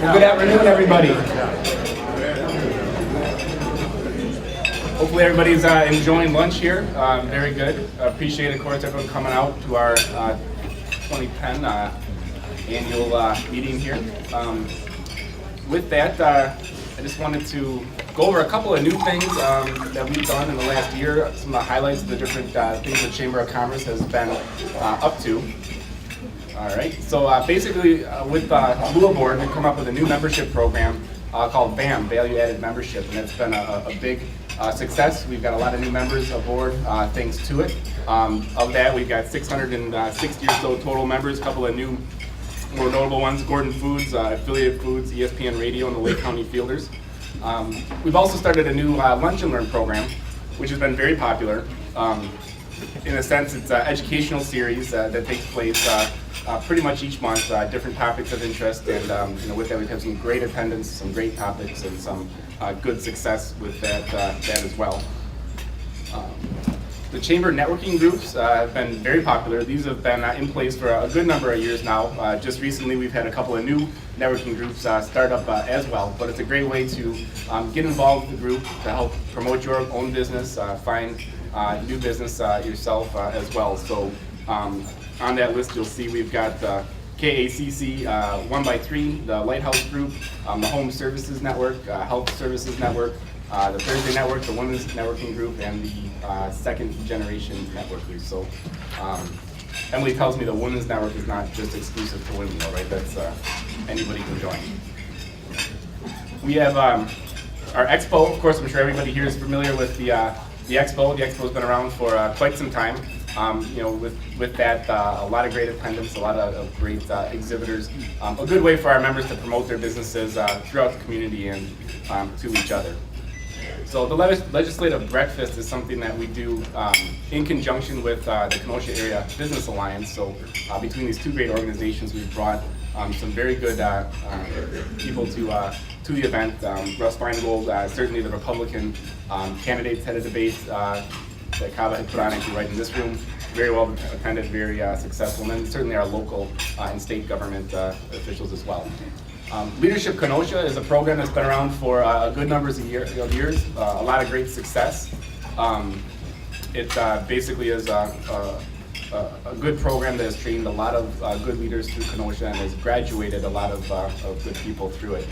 Well, good afternoon, everybody. Hopefully everybody's enjoying lunch here. Very good. Appreciate, of course, everyone coming out to our 2010 annual meeting here. With that, I just wanted to go over a couple of new things that we've done in the last year, some of the highlights of the different things the Chamber of Commerce has been up to. All right, so basically with Blue Board, we've come up with a new membership program called VAM, Value Added Membership, and it's been a big success. We've got a lot of new members aboard thanks to it. Of that, we've got 660 or so total members, a couple of new, more notable ones, Gordon Foods, Affiliated Foods, ESPN Radio, and the Lake County Fielders. We've also started a new Lunch and Learn program, which has been very popular. In a sense, it's an educational series that takes place pretty much each month, different topics of interest, and with that we have some great attendance, some great topics, and some good success with that as well. The Chamber networking groups have been very popular. These have been in place for a good number of years now. Just recently we've had a couple of new networking groups start up as well, but it's a great way to get involved with the group to help promote your own business, find new business yourself as well. So on that list you'll see we've got KACC 1x3, the Lighthouse Group, the Home Services Network, Health Services Network, the Thursday Network, the Women's Networking Group, and the Second Generation Network Group. So Emily tells me the Women's Network is not just exclusive to women though, right? That's anybody can join. We have our Expo. Of course, I'm sure everybody here is familiar with the Expo. The Expo's been around for quite some time. With that, a lot of great attendance, a lot of great exhibitors. A good way for our members to promote their businesses throughout the community and to each other. So the legislative breakfast is something that we do in conjunction with the Kenosha Area Business Alliance. So between these two great organizations, we've brought some very good people to the event. Russ Feingold, certainly the Republican candidates had a debate that KACC had put on actually right in this room. Very well attended, very successful, and then certainly our local and state government officials as well. Leadership Kenosha is a program that's been around for a good number of years, a lot of great success. It basically is a good program that has trained a lot of good leaders through Kenosha and has graduated a lot of good people through it.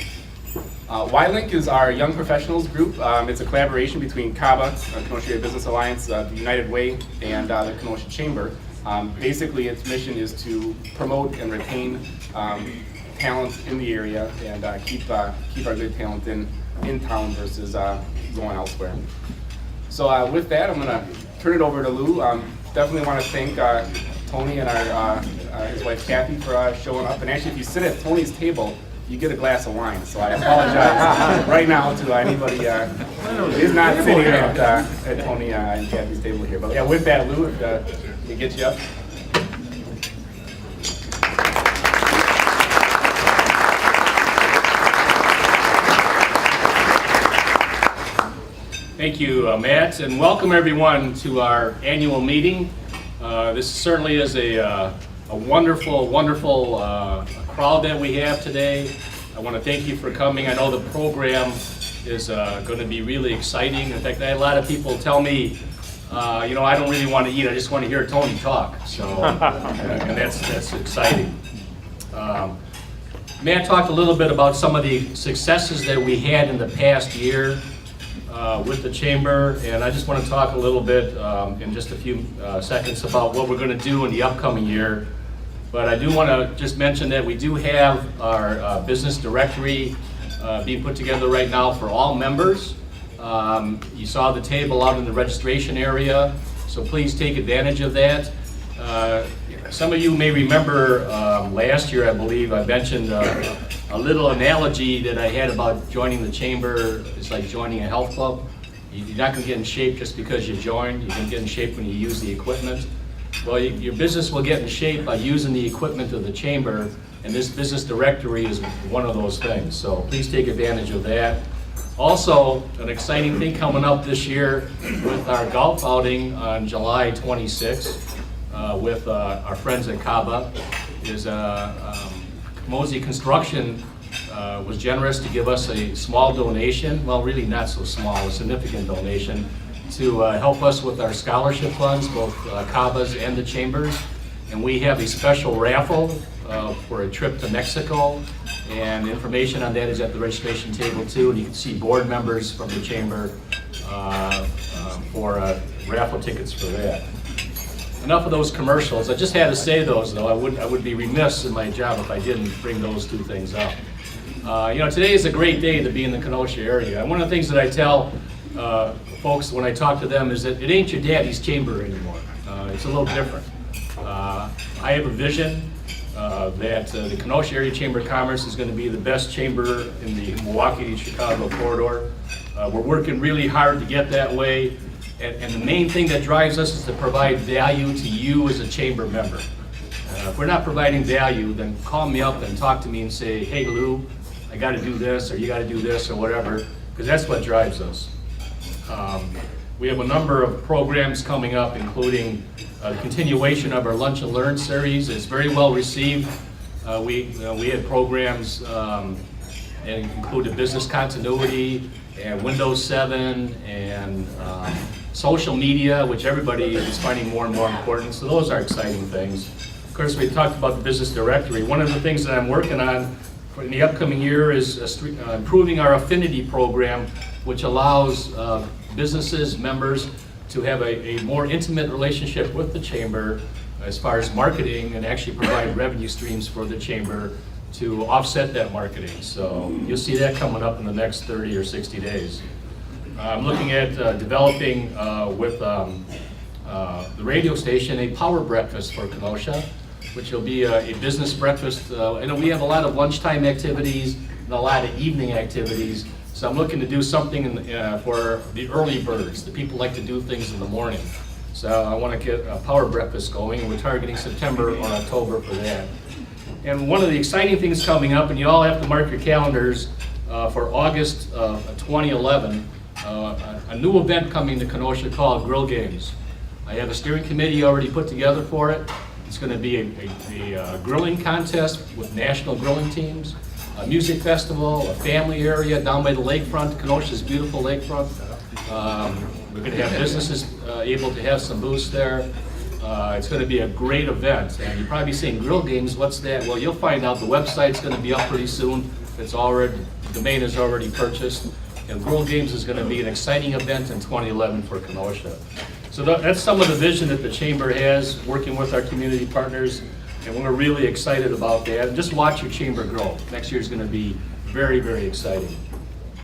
Y-Link is our young professionals group. It's a collaboration between KACC, Kenosha Area Business Alliance, the United Way, and the Kenosha Chamber. Basically, its mission is to promote and retain talent in the area and keep our good talent in town versus going elsewhere. So with that, I'm going to turn it over to Lou. Definitely want to thank Tony and his wife Kathy for showing up. And actually, if you sit at Tony's table, you get a glass of wine. So I apologize right now to anybody who is not sitting at Tony and Kathy's table here. But yeah, with that, Lou, if we get you up. Thank you, Matt, and welcome everyone to our annual meeting. This certainly is a wonderful crowd that we have today. I want to thank you for coming. I know the program is going to be really exciting. In fact, I had a lot of people tell me, I don't really want to eat, I just want to hear Tony talk. So, and that's exciting. Matt talked a little bit about some of the successes that we had in the past year with the Chamber, and I just want to talk a little bit in just a few seconds about what we're going to do in the upcoming year. But I do want to just mention that we do have our business directory being put together right now for all members. You saw the table out in the registration area, so please take advantage of that. Some of you may remember last year, I believe, I mentioned a little analogy that I had about joining the Chamber. It's like joining a health club. You're not going to get in shape just because you join. You can get in shape when you use the equipment. Well, your business will get in shape by using the equipment of the Chamber, and this business directory is one of those things. So please take advantage of that. Also, an exciting thing coming up this year with our golf outing on July 26th with our friends at KACC is Mosey Construction was generous to give us a small donation, well, really not so small, a significant donation, to help us with our scholarship funds, both CABA's and the Chambers. And we have a special raffle for a trip to Mexico, and information on that is at the registration table too, and you can see board members from the Chamber for raffle tickets for that. Enough of those commercials. I just had to say those, though. I would be remiss in my job if I didn't bring those two things up. You know, today is a great day to be in the Kenosha area. And one of the things that I tell folks when I talk to them is that it ain't your daddy's chamber anymore. It's a little different. I have a vision that the Kenosha Area Chamber of Commerce is going to be the best chamber in the Milwaukee to Chicago corridor. We're working really hard to get that way. And the main thing that drives us is to provide value to you as a chamber member. If we're not providing value, then call me up and talk to me and say, hey Lou, I got to do this, or you got to do this, or whatever, because that's what drives us. We have a number of programs coming up, including the continuation of our Lunch and Learn series. It's very well received. We had programs that included business continuity and Windows 7 and social media, which everybody is finding more and more important. So those are exciting things. Of course, we talked about the business directory. One of the things that I'm working on in the upcoming year is improving our affinity program, which allows businesses, members, to have a more intimate relationship with the Chamber as far as marketing, and actually provide revenue streams for the Chamber to offset that marketing. So you'll see that coming up in the next 30 or 60 days. I'm looking at developing with the radio station a power breakfast for Kenosha, which will be a business breakfast. I know we have a lot of lunchtime activities and a lot of evening activities, so I'm looking to do something for the early birds, the people like to do things in the morning. So I want to get a power breakfast going, and we're targeting September or October for that. And one of the exciting things coming up, and you all have to mark your calendars, for August of 2011, a new event coming to Kenosha called Grill Games. I have a steering committee already put together for it. It's going to be a grilling contest with national grilling teams, a music festival, a family area down by the lakefront, Kenosha's beautiful lakefront. We're going to have businesses able to have some booths there. It's going to be a great event, and you're probably saying Grill Games, what's that? Well, you'll find out. The website's going to be up pretty soon. The domain is already purchased, and Grill Games is going to be an exciting event in 2011 for Kenosha. So that's some of the vision that the Chamber has, working with our community partners, and we're really excited about that. And just watch your Chamber grow. Next year is going to be very, very exciting.